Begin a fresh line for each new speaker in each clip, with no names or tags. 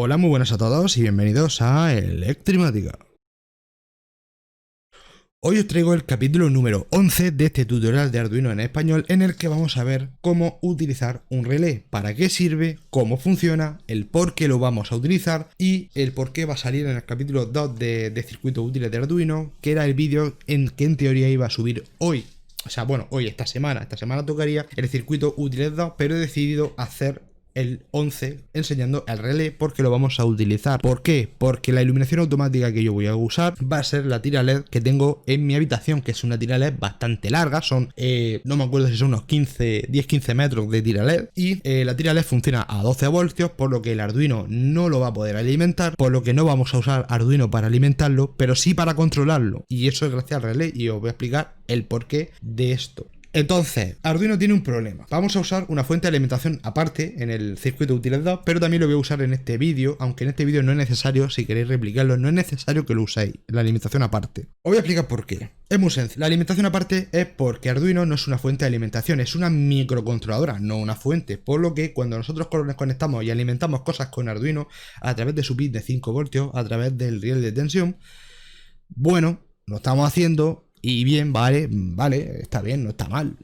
Hola, muy buenas a todos y bienvenidos a Electrimática. Hoy os traigo el capítulo número 11 de este tutorial de Arduino en español, en el que vamos a ver cómo utilizar un relé, para qué sirve, cómo funciona, el por qué lo vamos a utilizar y el por qué va a salir en el capítulo 2 de circuitos útiles de Arduino, que era el vídeo en que en teoría iba a subir hoy. O sea, bueno, hoy, esta semana tocaría el circuito útiles 2, pero he decidido hacer el 11 enseñando el relé porque lo vamos a utilizar. ¿Por qué? Porque la iluminación automática que yo voy a usar va a ser la tira LED que tengo en mi habitación, que es una tira LED bastante larga, son, no me acuerdo si son unos 10-15 metros de tira LED, y la tira LED funciona a 12 voltios, por lo que el Arduino no lo va a poder alimentar, por lo que no vamos a usar Arduino para alimentarlo, pero sí para controlarlo, y eso es gracias al relé, y os voy a explicar el porqué de esto. Entonces, Arduino tiene un problema. Vamos a usar una fuente de alimentación aparte en el circuito útiles 2, pero también lo voy a usar en este vídeo, aunque en este vídeo no es necesario, si queréis replicarlo, no es necesario que lo uséis, la alimentación aparte. Os voy a explicar por qué. Es muy sencillo. La alimentación aparte es porque Arduino no es una fuente de alimentación, es una microcontroladora, no una fuente. Por lo que cuando nosotros nos conectamos y alimentamos cosas con Arduino a través de su pin de 5 voltios, a través del riel de tensión, bueno, lo estamos haciendo. Y bien, vale, está bien, no está mal.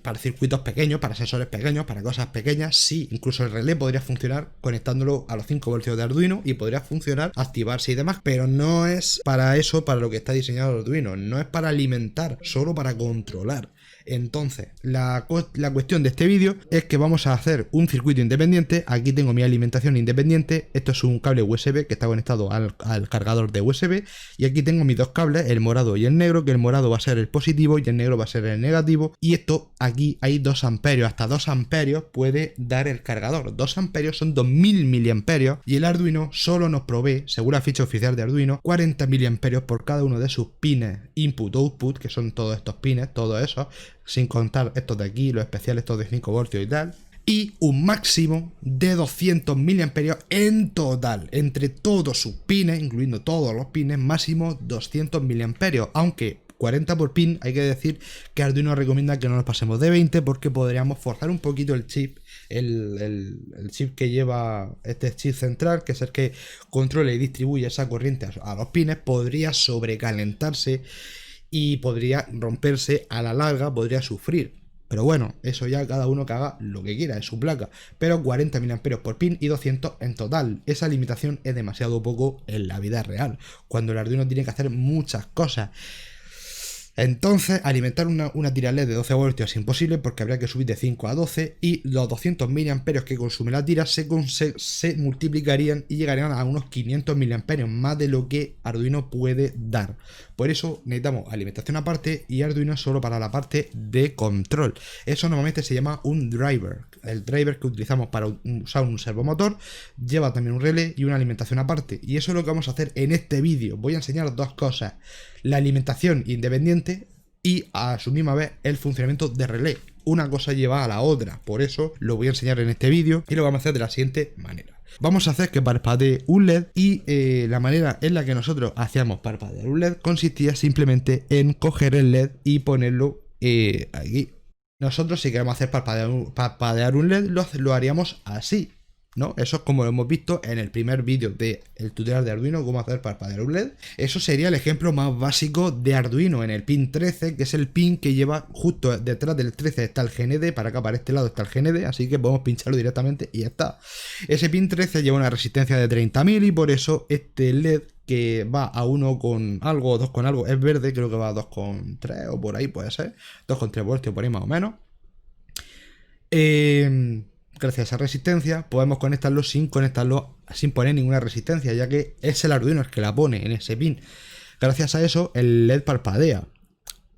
Para circuitos pequeños, para sensores pequeños, para cosas pequeñas, sí. Incluso el relé podría funcionar conectándolo a los 5 voltios de Arduino y podría funcionar, activarse y demás. Pero no es para eso, para lo que está diseñado el Arduino. No es para alimentar, solo para controlar. Entonces, la cuestión de este vídeo es que vamos a hacer un circuito independiente. Aquí tengo mi alimentación independiente. Esto es un cable USB que está conectado al cargador de USB. Y aquí tengo mis dos cables, el morado y el negro, que el morado va a ser el positivo y el negro va a ser el negativo. Y esto, aquí hay 2 amperios. Hasta 2 amperios puede dar el cargador. 2 amperios son 2000 miliamperios. Y el Arduino solo nos provee, según la ficha oficial de Arduino, 40 miliamperios por cada uno de sus pines input-output, que son todos estos pines, todos esos, sin contar estos de aquí, los especiales, estos de 5 voltios y tal, y un máximo de 200 miliamperios en total, entre todos sus pines, incluyendo todos los pines, máximo 200 miliamperios, aunque 40 por pin, hay que decir que Arduino recomienda que no nos pasemos de 20 porque podríamos forzar un poquito el chip, el chip que lleva este chip central, que es el que controla y distribuye esa corriente a los pines, podría sobrecalentarse y podría romperse a la larga, podría sufrir. Pero bueno, eso ya cada uno que haga lo que quiera, es su placa. Pero 40 mAh por pin y 200 en total. Esa limitación es demasiado poco en la vida real, cuando el Arduino tiene que hacer muchas cosas. Entonces, alimentar una tira LED de 12 voltios es imposible porque habría que subir de 5 a 12 y los 200 miliamperios que consume la tira se multiplicarían y llegarían a unos 500 miliamperios, más de lo que Arduino puede dar. Por eso necesitamos alimentación aparte y Arduino solo para la parte de control. Eso normalmente se llama un driver. El driver que utilizamos para usar un servomotor lleva también un relé y una alimentación aparte. Y eso es lo que vamos a hacer en este vídeo. Voy a enseñar dos cosas: la alimentación independiente y a su misma vez el funcionamiento de relé. Una cosa lleva a la otra, por eso lo voy a enseñar en este vídeo y lo vamos a hacer de la siguiente manera. Vamos a hacer que parpadee un LED y la manera en la que nosotros hacíamos parpadear un LED consistía simplemente en coger el LED y ponerlo aquí. Nosotros, si queremos hacer parpadear un LED, lo haríamos así, ¿no? Eso es como lo hemos visto en el primer vídeo del tutorial de Arduino, cómo hacer parpadear un LED. Eso sería el ejemplo más básico de Arduino en el pin 13, que es el pin que lleva justo detrás del 13 está el GND, para acá, para este lado está el GND, así que podemos pincharlo directamente y ya está. Ese pin 13 lleva una resistencia de 30.000 y por eso este LED, que va a 1 con algo o 2 con algo, es verde, creo que va a 2,3 o por ahí puede ser, 2,3 voltios por ahí más o menos. Gracias a esa resistencia podemos conectarlo sin poner ninguna resistencia, ya que es el Arduino el que la pone en ese pin. Gracias a eso el LED parpadea.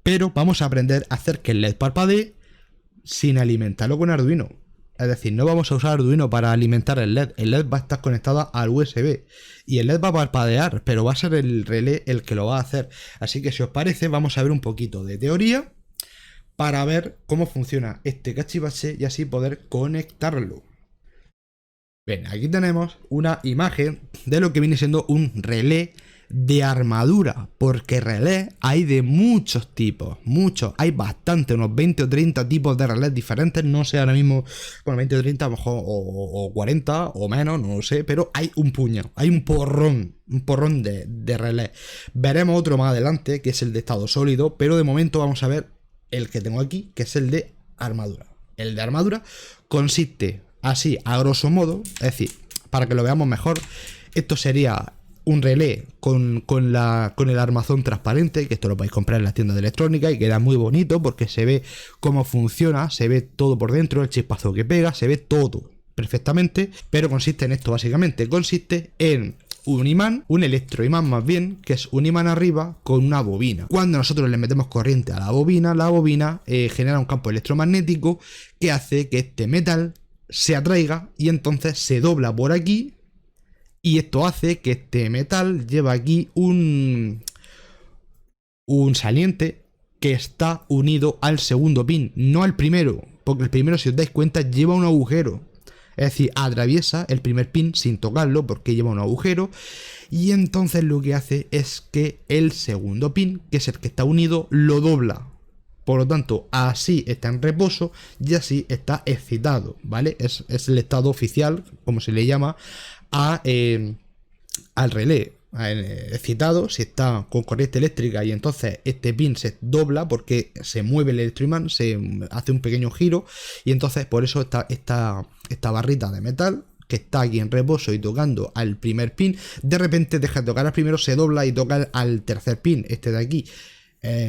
Pero vamos a aprender a hacer que el LED parpadee sin alimentarlo con Arduino. Es decir, no vamos a usar Arduino para alimentar el LED. El LED va a estar conectado al USB y el LED va a parpadear, pero va a ser el relé el que lo va a hacer. Así que si os parece, vamos a ver un poquito de teoría para ver cómo funciona este cachivache y así poder conectarlo. Bien, aquí tenemos una imagen de lo que viene siendo un relé de armadura, porque relés hay de muchos tipos, muchos, hay bastante, unos 20 o 30 tipos de relés diferentes, no sé ahora mismo, bueno, 20 o 30 a lo mejor, o 40 o menos, no lo sé, pero hay un puñado, hay un porrón de relés. Veremos otro más adelante, que es el de estado sólido, pero de momento vamos a ver el que tengo aquí, que es el de armadura. El de armadura consiste así, a grosso modo, es decir, para que lo veamos mejor, esto sería un relé con el armazón transparente, que esto lo podéis comprar en las tiendas de electrónica y queda muy bonito porque se ve cómo funciona, se ve todo por dentro, el chispazo que pega, se ve todo perfectamente, pero consiste en esto básicamente, consiste en un imán, un electroimán más bien, que es un imán arriba con una bobina. Cuando nosotros le metemos corriente a la bobina genera un campo electromagnético que hace que este metal se atraiga y entonces se dobla por aquí. Y esto hace que este metal lleva aquí un saliente que está unido al segundo pin, no al primero, porque el primero, si os dais cuenta, lleva un agujero. Es decir, atraviesa el primer pin sin tocarlo porque lleva un agujero. Y entonces lo que hace es que el segundo pin, que es el que está unido, lo dobla. Por lo tanto, así está en reposo y así está excitado, ¿vale? Es el estado oficial, como se le llama, al relé. Excitado, si está con corriente eléctrica y entonces este pin se dobla porque se mueve el electroimán, se hace un pequeño giro y entonces por eso esta barrita de metal que está aquí en reposo y tocando al primer pin, de repente deja de tocar al primero, se dobla y toca al tercer pin, este de aquí.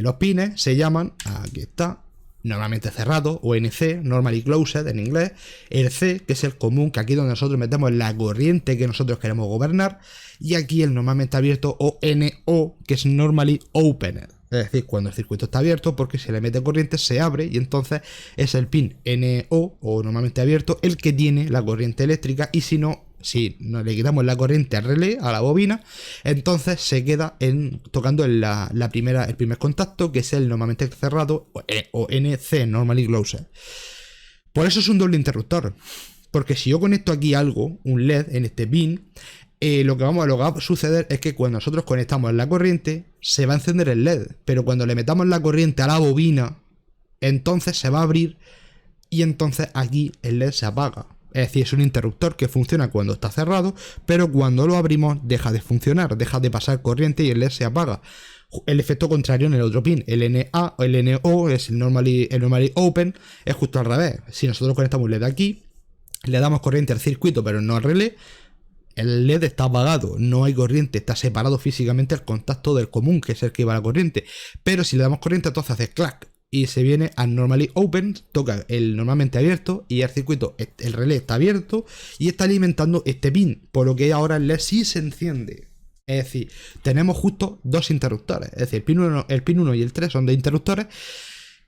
Los pines se llaman, aquí está, normalmente cerrado, o NC, normally closed en inglés, el C, que es el común, que aquí donde nosotros metemos la corriente que nosotros queremos gobernar, y aquí el normalmente abierto, o NO, que es normally opened, es decir, cuando el circuito está abierto, porque si le mete corriente se abre, y entonces es el pin NO, o normalmente abierto, el que tiene la corriente eléctrica, y si no le quitamos la corriente al relé, a la bobina, entonces se queda tocando el primer contacto, que es el normalmente cerrado, o NC, normally closed. Por eso es un doble interruptor, porque si yo conecto aquí algo, un LED en este pin, lo que va a suceder es que cuando nosotros conectamos la corriente, se va a encender el LED, pero cuando le metamos la corriente a la bobina, entonces se va a abrir y entonces aquí el LED se apaga. Es decir, es un interruptor que funciona cuando está cerrado, pero cuando lo abrimos deja de funcionar, deja de pasar corriente y el LED se apaga. El efecto contrario en el otro pin, el NA o el NO, es el normally open, es justo al revés. Si nosotros conectamos un LED aquí, le damos corriente al circuito pero no al relé, el LED está apagado, no hay corriente, está separado físicamente el contacto del común, que es el que va a la corriente. Pero si le damos corriente, entonces hace clac y se viene al normally open, toca el normalmente abierto y el circuito, el relé está abierto y está alimentando este pin, por lo que ahora el LED sí se enciende. Es decir, tenemos justo dos interruptores, es decir, el pin 1 y el 3 son dos interruptores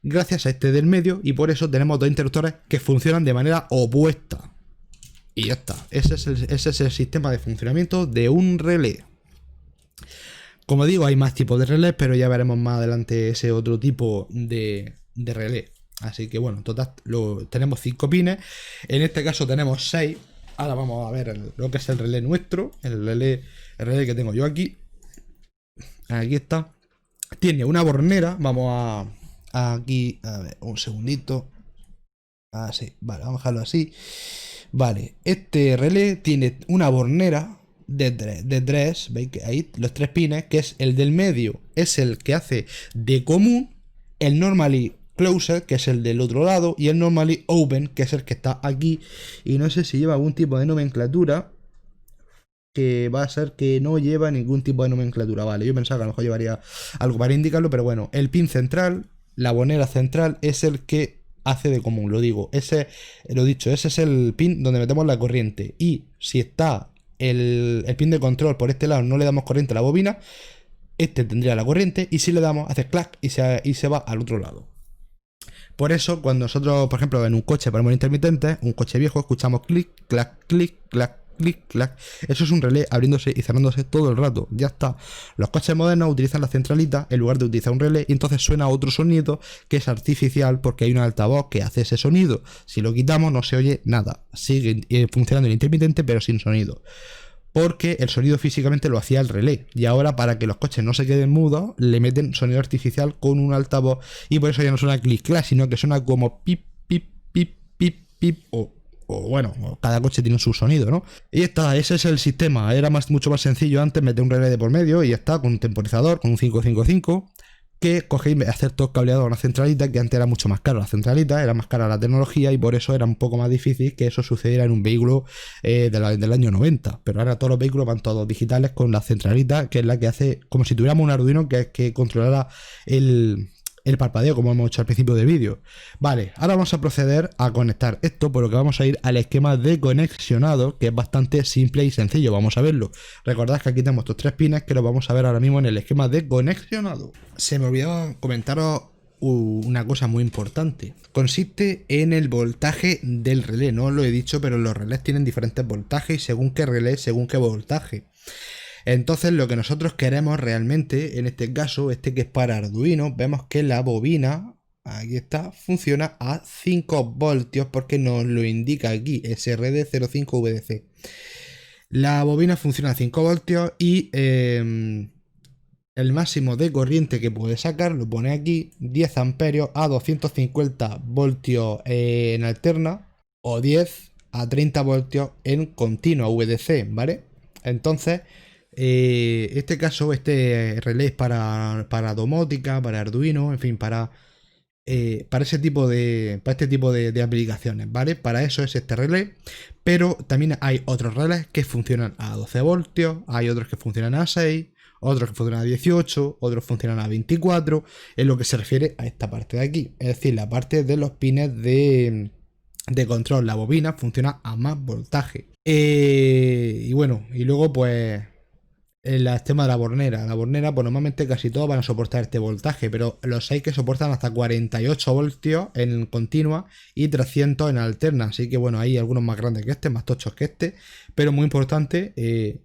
gracias a este del medio y por eso tenemos dos interruptores que funcionan de manera opuesta. Y ya está, ese es el sistema de funcionamiento de un relé. Como digo, hay más tipos de relés, pero ya veremos más adelante ese otro tipo de relé. Así que bueno, total, tenemos 5 pines. En este caso tenemos 6. Ahora vamos a ver lo que es el relé nuestro. El relé que tengo yo aquí. Aquí está. Tiene una bornera. Vamos aquí, a ver, un segundito. Así, vale, vamos a dejarlo así. Vale, este relé tiene una bornera de 3, veis que ahí los 3 pines, que es el del medio, es el que hace de común, el normally closed, que es el del otro lado, y el normally open, que es el que está aquí, y no sé si lleva algún tipo de nomenclatura, que va a ser que no lleva ningún tipo de nomenclatura, vale, yo pensaba que a lo mejor llevaría algo para indicarlo, pero bueno, el pin central, la bornera central, es el que hace de común, lo digo, ese es el pin donde metemos la corriente, y si está el pin de control por este lado, no le damos corriente a la bobina, este tendría la corriente, y si le damos, hace clac y se va al otro lado. Por eso, cuando nosotros, por ejemplo, en un coche ponemos intermitentes, un coche viejo, escuchamos clic, clac, clic, clac, clic, clac. Eso es un relé abriéndose y cerrándose todo el rato, ya está. Los coches modernos utilizan la centralita en lugar de utilizar un relé y entonces suena otro sonido que es artificial porque hay un altavoz que hace ese sonido. Si lo quitamos no se oye nada, sigue funcionando el intermitente pero sin sonido. porque el sonido físicamente lo hacía el relé. Y ahora, para que los coches no se queden mudos, le meten sonido artificial con un altavoz. Y por eso ya no suena clic-clac, sino que suena como pip, pip, pip, pip, pip, o bueno, cada coche tiene su sonido, ¿no? Y está, ese es el sistema. Era mucho más sencillo antes meter un relé de por medio y ya está, con un temporizador, con un 555, que cogéis y hacer todo cableado a una centralita, que antes era mucho más caro la centralita, era más cara la tecnología y por eso era un poco más difícil que eso sucediera en un vehículo del año 90. Pero ahora todos los vehículos van todos digitales con la centralita, que es la que hace como si tuviéramos un Arduino que controlara el parpadeo, como hemos hecho al principio del vídeo. Vale, ahora vamos a proceder a conectar esto, por lo que vamos a ir al esquema de conexionado, que es bastante simple y sencillo. Vamos a verlo. Recordad que aquí tenemos estos 3 pines que los vamos a ver ahora mismo en el esquema de conexionado. Se me olvidó comentaros una cosa muy importante. Consiste en el voltaje del relé. No os lo he dicho, pero los relés tienen diferentes voltajes y según qué relé, según qué voltaje. Entonces lo que nosotros queremos realmente, en este caso, que es para Arduino, vemos que la bobina, aquí está, funciona a 5 voltios porque nos lo indica aquí, SRD05VDC. La bobina funciona a 5 voltios y el máximo de corriente que puede sacar, lo pone aquí, 10 amperios a 250 voltios en alterna o 10 a 30 voltios en continua VDC, ¿vale? Entonces, este caso, este relé es para domótica, para Arduino, en fin, para este tipo de aplicaciones, ¿vale? Para eso es este relé, pero también hay otros relés que funcionan a 12 voltios, hay otros que funcionan a 6, otros que funcionan a 18, otros funcionan a 24, en lo que se refiere a esta parte de aquí, es decir, la parte de los pines de control. La bobina funciona a más voltaje. Y bueno, y luego pues el tema de la bornera. La bornera, pues normalmente casi todos van a soportar este voltaje, pero los hay que soportan hasta 48 voltios en continua y 300 en alterna. Así que bueno, hay algunos más grandes que este, más tochos que este, pero muy importante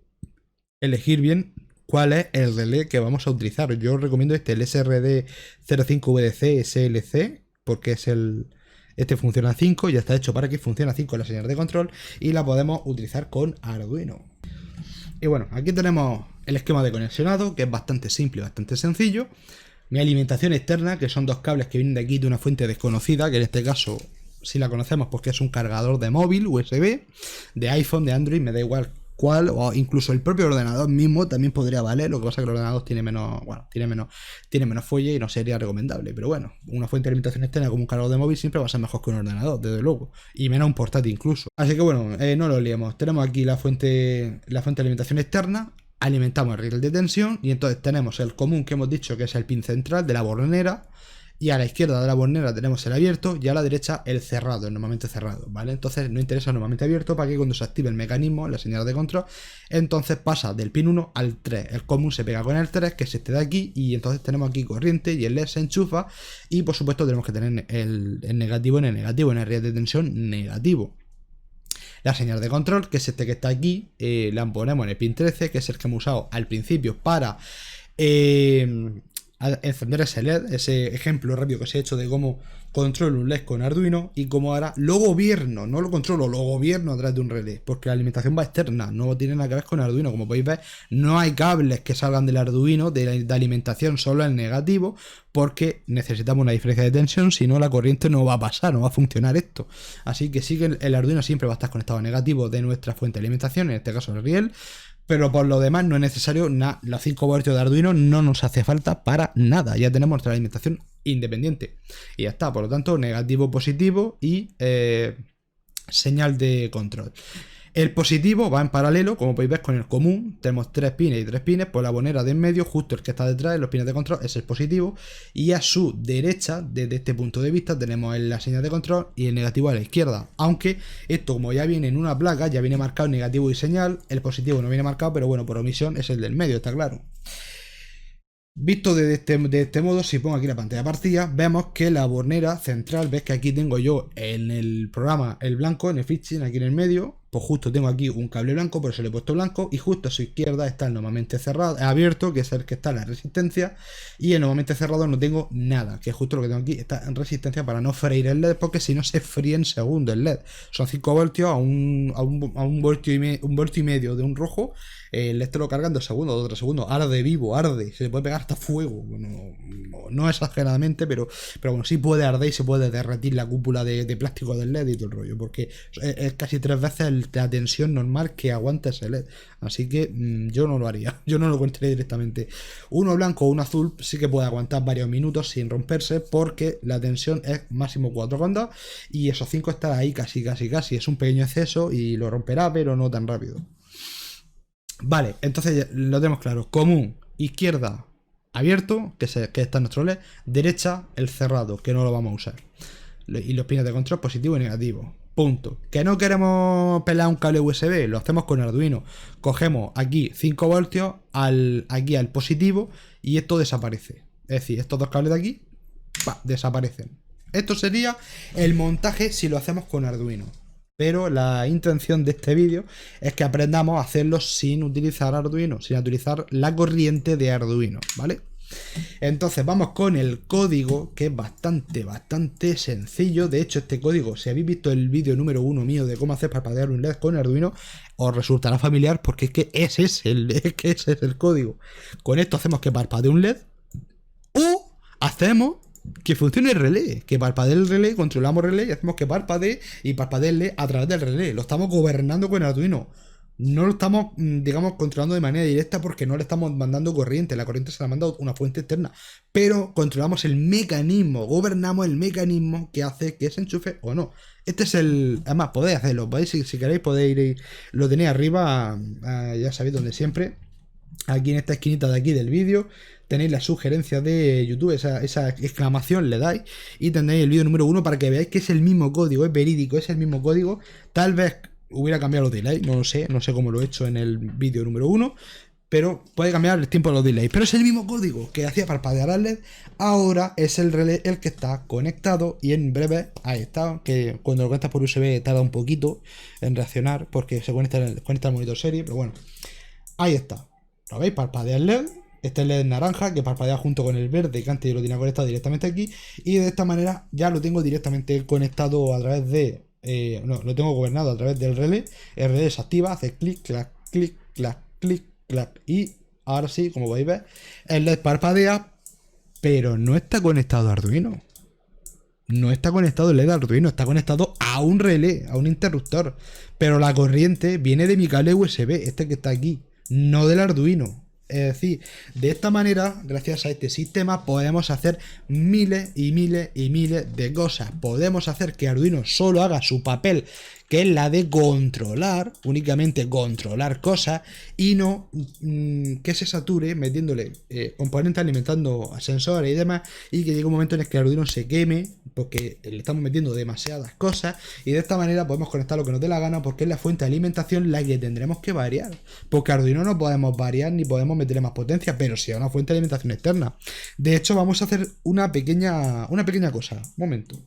elegir bien cuál es el relé que vamos a utilizar. Yo os recomiendo el SRD05VDC SLC, porque es este funciona a 5, ya está hecho para que funcione a 5 la señal de control y la podemos utilizar con Arduino. Y bueno, aquí tenemos el esquema de conexionado, que es bastante simple, bastante sencillo. Mi alimentación externa, que son 2 cables que vienen de aquí de una fuente desconocida, que en este caso sí la conocemos porque es un cargador de móvil USB, de iPhone, de Android, me da igual cuál, o incluso el propio ordenador mismo también podría valer. Lo que pasa es que el ordenador tiene menos fuelle y no sería recomendable, pero bueno, una fuente de alimentación externa como un cargador de móvil siempre va a ser mejor que un ordenador, desde luego, y menos un portátil incluso. Así que bueno, no lo liemos. Tenemos aquí la fuente de alimentación externa, alimentamos el riel de tensión y entonces tenemos el común que hemos dicho que es el pin central de la bornera. Y a la izquierda de la bornera tenemos el abierto y a la derecha el cerrado, el normalmente cerrado, ¿vale? Entonces nos interesa el normalmente abierto para que cuando se active el mecanismo, la señal de control, entonces pasa del pin 1 al 3. El común se pega con el 3, que es este de aquí, y entonces tenemos aquí corriente y el LED se enchufa y por supuesto tenemos que tener el negativo en el negativo, en el riel de tensión negativo. La señal de control, que es este que está aquí, la ponemos en el pin 13, que es el que hemos usado al principio para encender ese LED, ese ejemplo rápido que os he hecho de cómo controlo un LED con Arduino y cómo ahora lo gobierno, no lo controlo, lo gobierno a través de un relé, porque la alimentación va externa, no tiene nada que ver con Arduino. Como podéis ver, no hay cables que salgan del Arduino de alimentación, solo el negativo, porque necesitamos una diferencia de tensión, si no la corriente no va a pasar, no va a funcionar esto. Así que sí que el Arduino siempre va a estar conectado a negativo de nuestra fuente de alimentación, en este caso el riel. Pero por lo demás no es necesario nada. Los 5 voltios de Arduino no nos hace falta para nada. Ya tenemos nuestra alimentación independiente. Y ya está. Por lo tanto, negativo, positivo y señal de control. El positivo va en paralelo, como podéis ver, con el común. Tenemos 3 pines y 3 pines. Por la bornera de en medio, justo el que está detrás de los pines de control, es el positivo. Y a su derecha, desde este punto de vista, tenemos la señal de control y el negativo a la izquierda. Aunque esto, como ya viene en una placa, ya viene marcado negativo y señal. El positivo no viene marcado, pero bueno, por omisión es el del medio, está claro. Visto de este modo, si pongo aquí la pantalla partida, vemos que la bornera central, ves que aquí tengo yo en el programa el blanco, en el fishing, aquí en el medio, pues justo tengo aquí un cable blanco, por eso le he puesto blanco, y justo a su izquierda está el normalmente cerrado, abierto, que es el que está en la resistencia, y el normalmente cerrado no tengo nada, que es justo lo que tengo aquí, está en resistencia para no freír el LED, porque si no se fríe en segundo el LED. Son 5 voltios a un voltio y medio de un rojo, el LED te lo carga en 2 segundos, 2 segundos, arde vivo, arde, se le puede pegar hasta fuego, bueno, no exageradamente, pero bueno, sí puede arder y se puede derretir la cúpula de plástico del LED y todo el rollo, porque es casi 3 veces la tensión normal que aguanta ese LED. Así que yo no lo haría, yo no lo contaría directamente. Uno blanco o uno azul sí que puede aguantar varios minutos sin romperse, porque la tensión es máximo 4,2 y esos 5 estará ahí casi. Es un pequeño exceso y lo romperá, pero no tan rápido. Vale, entonces lo tenemos claro. Común, izquierda, abierto, que está en nuestro LED. Derecha, el cerrado, que no lo vamos a usar. Y los pines de control positivo y negativo. Punto. Que no queremos pelar un cable USB, lo hacemos con Arduino. Cogemos aquí 5 voltios, aquí al positivo, y esto desaparece. Es decir, estos dos cables de aquí desaparecen. Esto sería el montaje si lo hacemos con Arduino. Pero la intención de este vídeo es que aprendamos a hacerlo sin utilizar Arduino, sin utilizar la corriente de Arduino, ¿vale? Entonces vamos con el código, que es bastante sencillo. De hecho, este código, si habéis visto el vídeo número 1 mío de cómo hacer parpadear un LED con Arduino, os resultará familiar, porque es que ese es el código. Con esto hacemos que parpadee un LED, o hacemos que funcione el relé, que parpadee el relé, controlamos el relé y hacemos que parpadee y parpadee a través del relé. Lo estamos gobernando con Arduino. No lo estamos, digamos, controlando de manera directa, porque no le estamos mandando corriente. La corriente se la manda una fuente externa. Pero controlamos el mecanismo, gobernamos el mecanismo que hace que se enchufe o no. Este es el... Además, podéis hacerlo, ¿veis? Si queréis podéis ir... Lo tenéis arriba, ya sabéis dónde siempre. Aquí en esta esquinita de aquí del vídeo tenéis la sugerencia de YouTube, esa exclamación le dais y tendréis el vídeo número 1 para que veáis que es el mismo código, es verídico, es el mismo código. Tal vez hubiera cambiado los delays, no sé cómo lo he hecho en el vídeo número 1, pero puede cambiar el tiempo de los delays. Pero es el mismo código que hacía parpadear al LED, ahora es el relé el que está conectado, y en breve, ahí está, que cuando lo conectas por USB tarda un poquito en reaccionar porque se conecta al monitor serie, pero bueno, ahí está. ¿Lo veis? Parpadea el LED. Este LED naranja que parpadea junto con el verde, que antes yo lo tenía conectado directamente aquí. Y de esta manera ya lo tengo directamente conectado a través de... no, lo tengo gobernado a través del relé. El relé se activa, hace clic, clac, clic, clac, clic, clac. Y ahora sí, como podéis ver, el LED parpadea, pero no está conectado a Arduino. No está conectado el LED a Arduino, está conectado a un relé, a un interruptor. Pero la corriente viene de mi cable USB, este que está aquí, no del Arduino. Es decir, de esta manera, gracias a este sistema, podemos hacer miles y miles y miles de cosas. Podemos hacer que Arduino solo haga su papel, que es la de controlar, únicamente controlar cosas, y no que se sature metiéndole componentes, alimentando a sensores y demás, y que llegue un momento en el que Arduino se queme porque le estamos metiendo demasiadas cosas. Y de esta manera podemos conectar lo que nos dé la gana, porque es la fuente de alimentación la que tendremos que variar, porque Arduino no podemos variar ni podemos meterle más potencia, pero sí a una fuente de alimentación externa. De hecho, vamos a hacer una pequeña cosa. Un momento.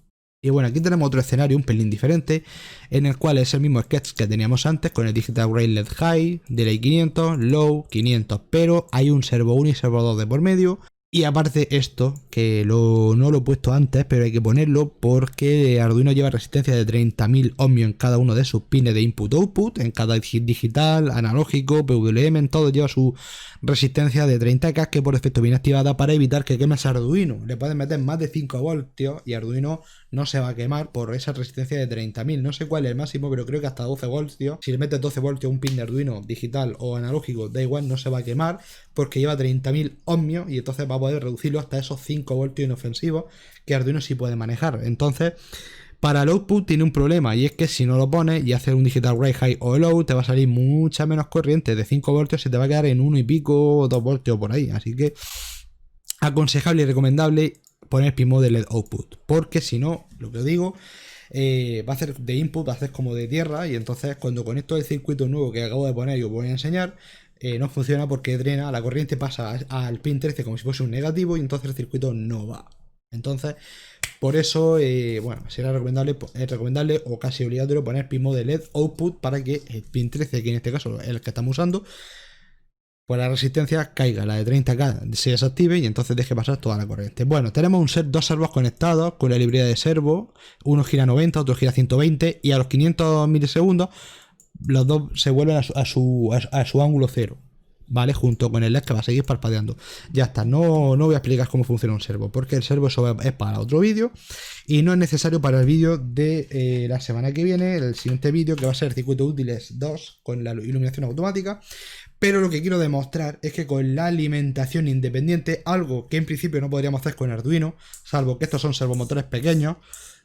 Y bueno, aquí tenemos otro escenario un pelín diferente, en el cual es el mismo sketch que teníamos antes, con el Digital Rail LED High, Delay 500, Low 500, pero hay un servo 1 y servo 2 de por medio. Y aparte esto, que no lo he puesto antes, pero hay que ponerlo porque Arduino lleva resistencia de 30.000 ohmios en cada uno de sus pines de input-output, en cada digital, analógico, PWM, en todo lleva su resistencia de 30K, que por defecto viene activada para evitar que quemes Arduino. Le puedes meter más de 5 voltios y Arduino no se va a quemar por esa resistencia de 30.000. No sé cuál es el máximo, pero creo que hasta 12 voltios. Si le metes 12 voltios a un pin de Arduino digital o analógico, da igual, no se va a quemar porque lleva 30.000 ohmios y entonces va a poder reducirlo hasta esos 5 voltios inofensivos que Arduino sí puede manejar. Entonces, para el output tiene un problema, y es que si no lo pones y haces un digital rail high o low, te va a salir mucha menos corriente. De 5 voltios se te va a quedar en 1 y pico o 2 voltios por ahí. Así que aconsejable y recomendable poner PIMO de LED output, porque si no, lo que os digo, va a hacer de input, va a hacer como de tierra, y entonces cuando conecto el circuito nuevo que acabo de poner y os voy a enseñar, no funciona porque drena, la corriente pasa al pin 13 como si fuese un negativo, y entonces el circuito no va. Entonces, Por eso, bueno, será recomendable, es recomendable o casi obligatorio poner pin mode LED output para que el pin 13, que en este caso es el que estamos usando, pues la resistencia caiga, la de 30K se desactive y entonces deje pasar toda la corriente. Bueno, tenemos dos servos conectados con la librería de servo, uno gira 90, otro gira 120 y a los 500 milisegundos los dos se vuelven a su ángulo cero, ¿vale? Junto con el LED que va a seguir parpadeando. Ya está, no voy a explicar cómo funciona un servo, porque el servo eso es para otro vídeo y no es necesario para el vídeo de la semana que viene, el siguiente vídeo que va a ser circuitos útiles 2 con la iluminación automática. Pero lo que quiero demostrar es que con la alimentación independiente, algo que en principio no podríamos hacer con Arduino, salvo que estos son servomotores pequeños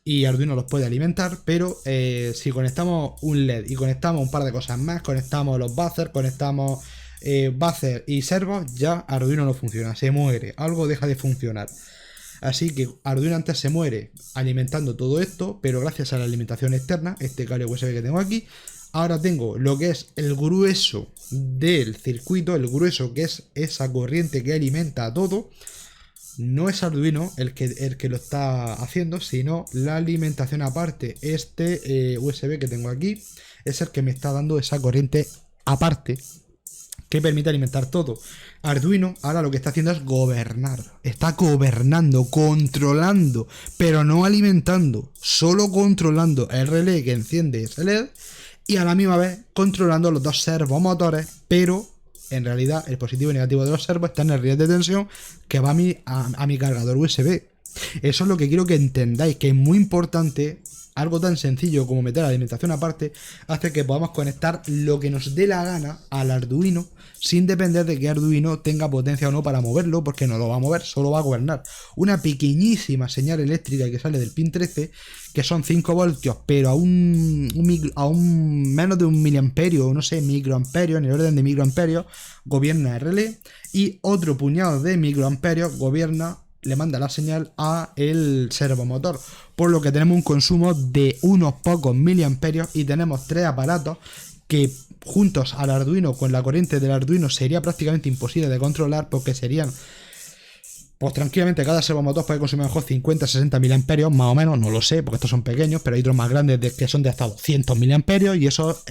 y Arduino los puede alimentar, pero si conectamos un LED y conectamos un par de cosas más, conectamos los buzzers, conectamos buzzer y servos, ya Arduino no funciona, se muere, algo deja de funcionar. Así que Arduino antes se muere alimentando todo esto, pero gracias a la alimentación externa, este cable USB que tengo aquí, ahora tengo lo que es el grueso del circuito, el grueso que es esa corriente que alimenta a todo. No es Arduino el que lo está haciendo, sino la alimentación aparte. Este USB que tengo aquí es el que me está dando esa corriente aparte que permite alimentar todo. Arduino ahora lo que está haciendo es gobernar. Está gobernando, controlando, pero no alimentando, solo controlando el relé que enciende ese LED y a la misma vez controlando los dos servomotores, pero en realidad el positivo y negativo de los servos está en el riel de tensión que va a mi cargador USB. Eso es lo que quiero que entendáis, que es muy importante. Algo tan sencillo como meter la alimentación aparte hace que podamos conectar lo que nos dé la gana al Arduino sin depender de que Arduino tenga potencia o no para moverlo, porque no lo va a mover, solo va a gobernar. Una pequeñísima señal eléctrica que sale del pin 13, que son 5 voltios, pero a un menos de un miliamperio, no sé, microamperios, en el orden de microamperios, gobierna el relé, y otro puñado de microamperios le manda la señal a el servomotor, por lo que tenemos un consumo de unos pocos miliamperios y tenemos tres aparatos que juntos al Arduino, con la corriente del Arduino, sería prácticamente imposible de controlar, porque serían, pues tranquilamente cada servomotor puede consumir a lo mejor 50-60 miliamperios, más o menos, no lo sé, porque estos son pequeños, pero hay otros más grandes que son de hasta 200 miliamperios, y eso,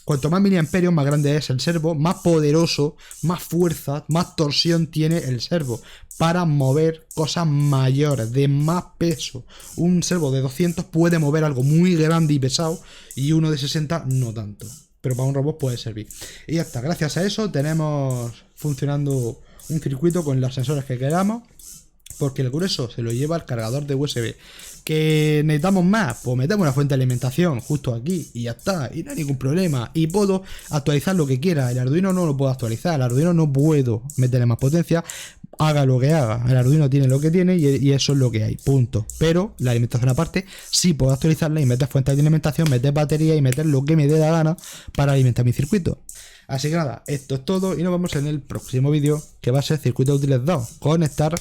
cuanto más miliamperios, más grande es el servo, más poderoso, más fuerza, más torsión tiene el servo para mover cosas mayores, de más peso. Un servo de 200 puede mover algo muy grande y pesado, y uno de 60 no tanto, pero para un robot puede servir. Y ya está, gracias a eso tenemos funcionando un circuito con los sensores que queramos, porque el grueso se lo lleva el cargador de USB. ¿Que necesitamos más? Pues metemos una fuente de alimentación justo aquí y ya está, y no hay ningún problema. Y puedo actualizar lo que quiera. El Arduino no lo puedo actualizar, el Arduino no puedo meterle más potencia, haga lo que haga. El Arduino tiene lo que tiene y eso es lo que hay, punto. Pero la alimentación aparte sí puedo actualizarla y meter fuentes de alimentación, meter batería y meter lo que me dé la gana para alimentar mi circuito. Así que nada, esto es todo y nos vemos en el próximo vídeo, que va a ser circuito útiles 2. Conectar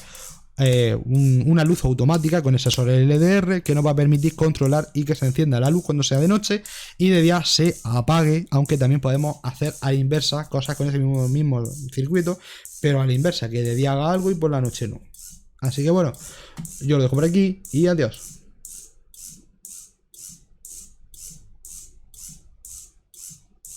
una luz automática con el sensor LDR que nos va a permitir controlar y que se encienda la luz cuando sea de noche y de día se apague, aunque también podemos hacer a la inversa cosas con ese mismo circuito, pero a la inversa, que de día haga algo y por la noche no. Así que bueno, yo lo dejo por aquí y adiós.